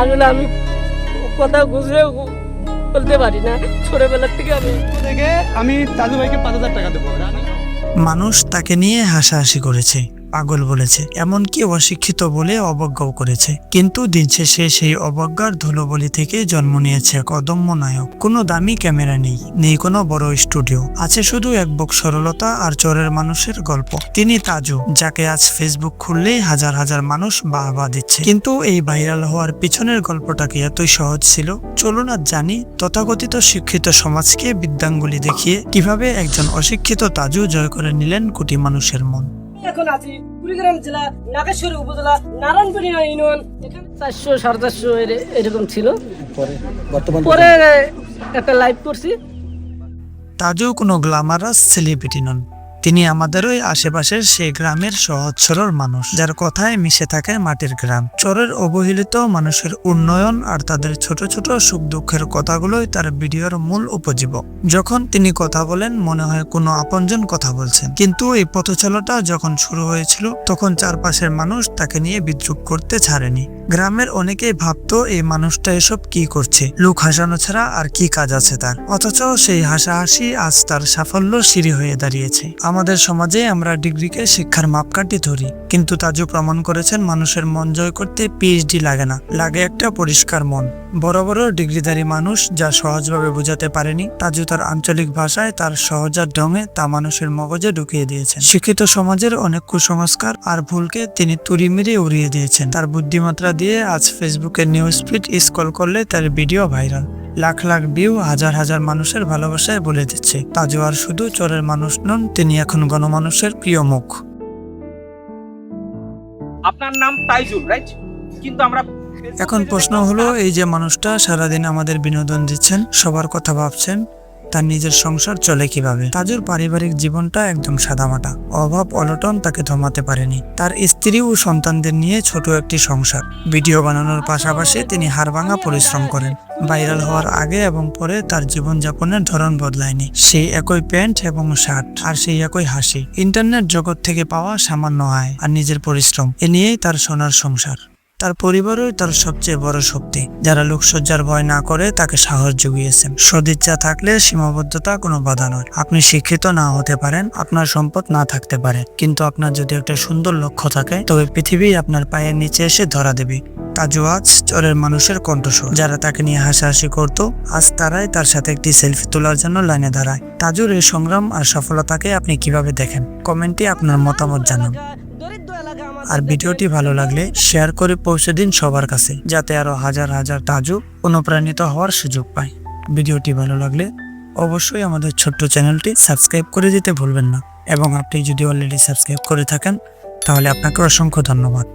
আসলে আমি কথা বুঝে বলতে পারি না, ছোটবেলার থেকে আমি তাজু ভাইকে 5,000 টাকা দেবো। মানুষ তাকে নিয়ে হাসাহাসি করেছে, পাগল বলেছে, এমনকি অশিক্ষিত বলে অবজ্ঞাও করেছে। কিন্তু দিন শেষে সেই অবজ্ঞার ধুলোবলি থেকে জন্ম নিয়েছে এক অদম্য নায়ক। কোনো দামি ক্যামেরা নেই, নেই কোনো বড় স্টুডিও, আছে শুধু এক বুক সরলতা আর চরের মানুষের গল্প। তিনি তাজু, যাকে আজ ফেসবুক খুললেই হাজার হাজার মানুষ বাহবা দিচ্ছে। কিন্তু এই ভাইরাল হওয়ার পিছনের গল্পটা কি এতই সহজ ছিল? চলুন আজ জানি তথাকথিত শিক্ষিত সমাজকে বিদ্যাঙ্গুলি দেখিয়ে কিভাবে একজন অশিক্ষিত তাজু জয় করে নিলেন কোটি মানুষের মন। এখন আছি কুড়িগ্রাম জেলা নাগেশ্বরী উপজেলা নারায়ণপুর ইউনিয়ন। এখানে 400-450 এরকম ছিল, পরে একটা লাইভ করছি। তাজু কোনো গ্ল্যামারাস সেলিব্রিটি নন, তিনি আমাদের ওই আশেপাশের সেই গ্রামের সহজ সরল মানুষ, যার কথায় মিশে থাকে মাটির গ্রাম। চরের অবহেলিত মানুষের উন্নয়ন আর তাদের ছোট ছোট সুখ দুঃখের কথাগুলোই তার ভিডিওর মূল উপজীবক। যখন তিনি কথা বলেন মনে হয় কোনো আপনজন কথা বলছেন, কিন্তু এই পথচলাটা যখন শুরু হয়েছিল তখন চারপাশের মানুষ তাকে নিয়ে বিদ্রুপ করতে ছাড়েনি। গ্রামের অনেকেই ভাবতো এই মানুষটা এসব কি করছে, লোক হাসানো ছাড়া আর কি কাজ আছে তার। অথচ সেই হাসাহাসি আজ তার সাফল্য সিঁড়ি হয়ে দাঁড়িয়েছে। আমাদের সমাজে আমরা ডিগ্রিকে শিক্ষার মাপকাঠি ধরি, কিন্তু তাজু প্রমাণ করেছেন মানুষের মন জয় করতে পিএইচডি লাগে না, লাগে একটা পরিষ্কার মন। বড় বড় ডিগ্রিধারী মানুষ যা সহজভাবে বোঝাতে পারেনি, তাজু তার আঞ্চলিক ভাষায়, তার সহজাত ঢঙে তা মানুষের মগজে ঢুকিয়ে দিয়েছেন। শিক্ষিত সমাজের অনেক কুসংস্কার আর ভুলকে তিনি তুড়ি মেরে উড়িয়ে দিয়েছেন। তার বুদ্ধিমাত্রা দিয়ে আজ ফেসবুকের নিউজ ফিড স্ক্রল করলে তার video viral, lakh lakh view, হাজার হাজার মানুষের ভালোবাসায় বলে দিচ্ছে তাজু আর শুধু চরের মানুষ নন, তিনি এখন গণমানুষের প্রিয় মুখ। আপনার নাম তাইজুল, রাইট? কিন্তু আমরা এখন প্রশ্ন হলো, এই যে মানুষটা সারাদিন আমাদের বিনোদন দিচ্ছেন, সবার কথা ভাবছেন, তার নিজের সংসার চলে কিভাবে? তাজুর পারিবারিক জীবনটা একদম সাদামাটা, অভাব অনটন তাকে থামাতে পারেনি। তার স্ত্রী ও সন্তানদের নিয়ে ছোট একটি সংসার। ভিডিও বানানোর পাশাপাশি তিনি হাড়ভাঙা পরিশ্রম করেন। ভাইরাল হওয়ার আগে এবং পরে তার জীবনযাপনের ধরন বদলায়নি, সেই একই প্যান্ট এবং শার্ট আর সেই একই হাসি। ইন্টারনেট জগৎ থেকে পাওয়া সামান্য আয় আর নিজের পরিশ্রম, এ নিয়েই তার সোনার সংসার। তার পরিবারই তার সবচেয়ে বড় শক্তি, যারা লোকসজ্জার ভয় না করে তাকে সাহস জুগিয়েছেন। সদিচ্ছা থাকলে সীমাবদ্ধতা কোনো বাধা নয়। আপনি শিক্ষিত না হতে পারেন, আপনার সম্পদ না থাকতে পারে, কিন্তু আপনার যদি একটা সুন্দর লক্ষ্য থাকে তবে পৃথিবী আপনার পায়ের নিচে এসে ধরা দেবে। তাজু আজ চরের মানুষের কণ্ঠস্বর। যারা তাকে নিয়ে হাসাহাসি করত, আজ তারাই তার সাথে একটি সেলফি তোলার জন্য লাইনে দাঁড়ায়। তাজুর এই সংগ্রাম আর সফলতাকে আপনি কিভাবে দেখেন? কমেন্টে আপনার মতামত জানান। আর ভিডিওটি ভালো লাগলে শেয়ার করে পৌঁছে দিন সবার কাছে, যাতে আরো হাজার হাজার তাজু অনুপ্রাণিত হওয়ার সুযোগ পায়। ভিডিওটি ভালো লাগলে অবশ্যই আমাদের ছোট্ট চ্যানেলটি সাবস্ক্রাইব করে দিতে ভুলবেন না, এবং আপনি যদি অলরেডি সাবস্ক্রাইব করে থাকেন তাহলে আপনাকে অসংখ্য ধন্যবাদ।